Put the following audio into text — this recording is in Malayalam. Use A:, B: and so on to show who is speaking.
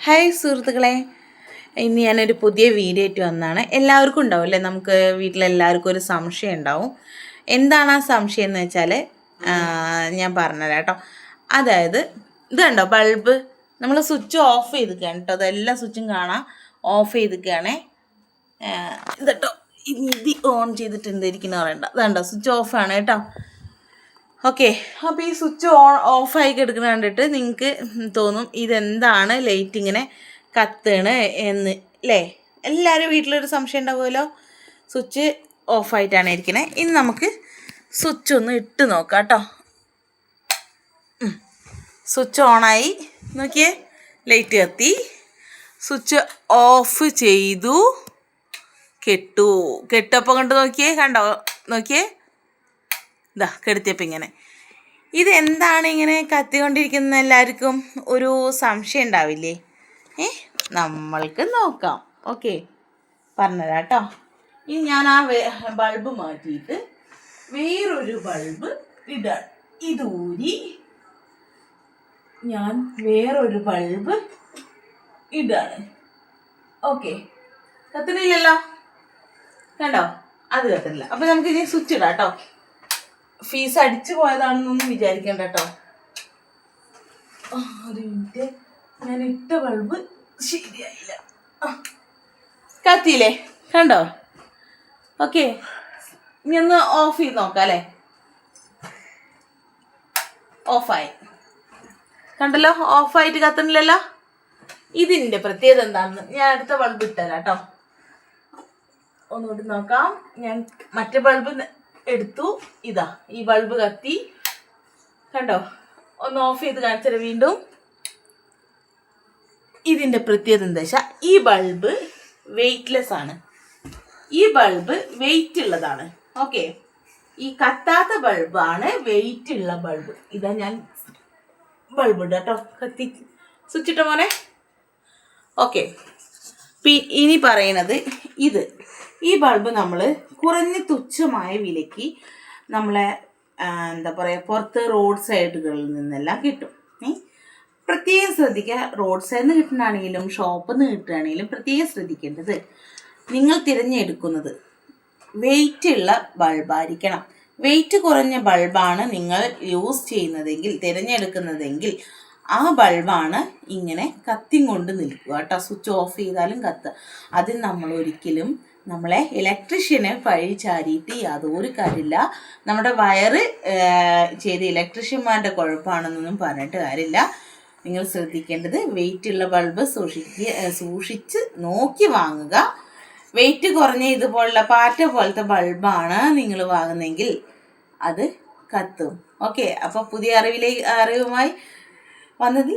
A: ഹായ് സുഹൃത്തുക്കളെ, ഇന്ന് ഞാനൊരു പുതിയ വീഡിയോ ആയിട്ട് വന്നതാണ്. എല്ലാവർക്കും ഉണ്ടാവും അല്ലേ, നമുക്ക് വീട്ടിലെല്ലാവർക്കും ഒരു സംശയം ഉണ്ടാവും. എന്താണ് ആ സംശയം എന്ന് വെച്ചാൽ ഞാൻ പറഞ്ഞുതരാം കേട്ടോ. അതായത് ഇത് കണ്ടോ, ബൾബ് നമ്മൾ സ്വിച്ച് ഓഫ് ചെയ്തിരിക്കുകയാണ് കേട്ടോ. അതെല്ലാ സ്വിച്ചും കാണാം, ഓഫ് ചെയ്തിരിക്കുകയാണേ. ഇത് കേട്ടോ, ഇത് ഓൺ ചെയ്തിട്ട് എന്തായിരിക്കുന്ന പറയണ്ട. ഇത് കണ്ടോ, സ്വിച്ച് ഓഫാണ് കേട്ടോ. ഓക്കെ, അപ്പോൾ ഈ സ്വിച്ച് ഓഫായി കിടക്കുന്ന കണ്ടിട്ട് നിങ്ങൾക്ക് തോന്നും ഇതെന്താണ് ലൈറ്റ് ഇങ്ങനെ കത്തണ് എന്ന് അല്ലേ. എല്ലാവരും വീട്ടിലൊരു സംശയം ഉണ്ടാവുമല്ലോ. സ്വിച്ച് ഓഫായിട്ടാണ് ഇരിക്കുന്നത്. ഇനി നമുക്ക് സ്വിച്ച് ഒന്ന് ഇട്ട് നോക്കാം കേട്ടോ. സ്വിച്ച് ഓണായി, നോക്കിയേ, ലൈറ്റ് കത്തി. സ്വിച്ച് ഓഫ് ചെയ്തു, കെട്ടപ്പം കണ്ട് നോക്കിയേ, കണ്ടോ, നോക്കിയേ, ഇതാ കെടുത്തിയപ്പോൾ ഇങ്ങനെ. ഇതെന്താണ് ഇങ്ങനെ കത്തിക്കൊണ്ടിരിക്കുന്ന എല്ലാവർക്കും ഒരു സംശയം ഉണ്ടാവില്ലേ? നമ്മൾക്ക് നോക്കാം. ഓക്കെ, പറഞ്ഞുതരാം കേട്ടോ. ഇനി ഞാൻ ആ ബൾബ് മാറ്റിയിട്ട് വേറൊരു ബൾബ് ഇടാണ്. ഇതൂരി ഞാൻ വേറൊരു ബൾബ് ഇടാണ്. ഓക്കെ, കത്തണില്ലല്ലോ, കണ്ടോ, അത് കത്തില്ല. അപ്പം നമുക്ക് ഇനി സ്വിച്ച് ഇടാം കേട്ടോ. ഫീസ് അടിച്ചു പോയതാണെന്നൊന്നും വിചാരിക്കണ്ട കേട്ടോ. ഒരു മിനിറ്റ്, ഞാൻ ഇട്ട ബൾബ് ശരിയായില്ല. കത്തിയില്ലേ, കണ്ടോ? ഓക്കെ, ഇനി ഒന്ന് ഓഫ് ചെയ്ത് നോക്കാം അല്ലേ. ഓഫായി, കണ്ടല്ലോ, ഓഫായിട്ട് കത്തണില്ലല്ലോ. ഇതിൻ്റെ പ്രത്യേകത എന്താണെന്ന് ഞാൻ അടുത്ത ബൾബ് ഇട്ടല്ല കേട്ടോ. ഒന്നുകൂടി നോക്കാം. ഞാൻ മറ്റേ ബൾബ് എടുത്തു, ഇതാ ഈ ബൾബ് കത്തി, കണ്ടോ. ഒന്ന് ഓഫ് ചെയ്ത് കാണിച്ചാൽ വീണ്ടും. ഇതിൻ്റെ പ്രത്യേകത എന്താ വെച്ചാൽ ഈ ബൾബ് വെയ്റ്റ്ലെസ് ആണ്. ഈ ബൾബ് വെയിറ്റ് ഉള്ളതാണ്. ഓക്കെ, ഈ കത്താത്ത ബൾബാണ് വെയിറ്റ് ഉള്ള ബൾബ്. ഇതാ ഞാൻ ബൾബ് ഇടാം കേട്ടോ. കത്തി സ്വിച്ച് ഇട്ട മോനെ. ഓക്കെ, ഇനി പറയുന്നത് ഇത്, ഈ ബൾബ് നമ്മൾ കുറഞ്ഞ തുച്ഛമായ വിലയ്ക്ക് നമ്മളെ എന്താ പറയുക, പുറത്ത് റോഡ് സൈഡുകളിൽ നിന്നെല്ലാം കിട്ടും. പ്രത്യേകം ശ്രദ്ധിക്കുക, റോഡ് സൈഡിൽ നിന്ന് കിട്ടുകയാണെങ്കിലും ഷോപ്പിൽ നിന്ന് കിട്ടുകയാണെങ്കിലും പ്രത്യേകം ശ്രദ്ധിക്കേണ്ടത്, നിങ്ങൾ തിരഞ്ഞെടുക്കുന്നത് വെയിറ്റ് ഉള്ള ബൾബായിരിക്കണം. വെയിറ്റ് കുറഞ്ഞ ബൾബാണ് നിങ്ങൾ യൂസ് ചെയ്യുന്നതെങ്കിൽ, തിരഞ്ഞെടുക്കുന്നതെങ്കിൽ ആ ബൾബാണ് ഇങ്ങനെ കത്തിയും കൊണ്ട് നിൽക്കുക കേട്ടോ. സ്വിച്ച് ഓഫ് ചെയ്താലും കത്തുക. അതിൽ നമ്മൾ ഒരിക്കലും നമ്മളെ ഇലക്ട്രീഷ്യനെ പഴി ചാരിയിട്ട് യാതൊരു കാര്യമില്ല. നമ്മുടെ വയറ് ചെയ്ത് ഇലക്ട്രീഷ്യന്മാരുടെ കുഴപ്പമാണെന്നൊന്നും പറഞ്ഞിട്ട് കാര്യമില്ല. നിങ്ങൾ ശ്രദ്ധിക്കേണ്ടത് വെയിറ്റുള്ള ബൾബ് സൂക്ഷിച്ച് നോക്കി വാങ്ങുക. വെയിറ്റ് കുറഞ്ഞ ഇതുപോലുള്ള പാറ്റ പോലത്തെ ബൾബാണ് നിങ്ങൾ വാങ്ങുന്നതെങ്കിൽ അത് കത്തും. ഓക്കെ, അപ്പോൾ പുതിയ അറിവുമായി വന്നത്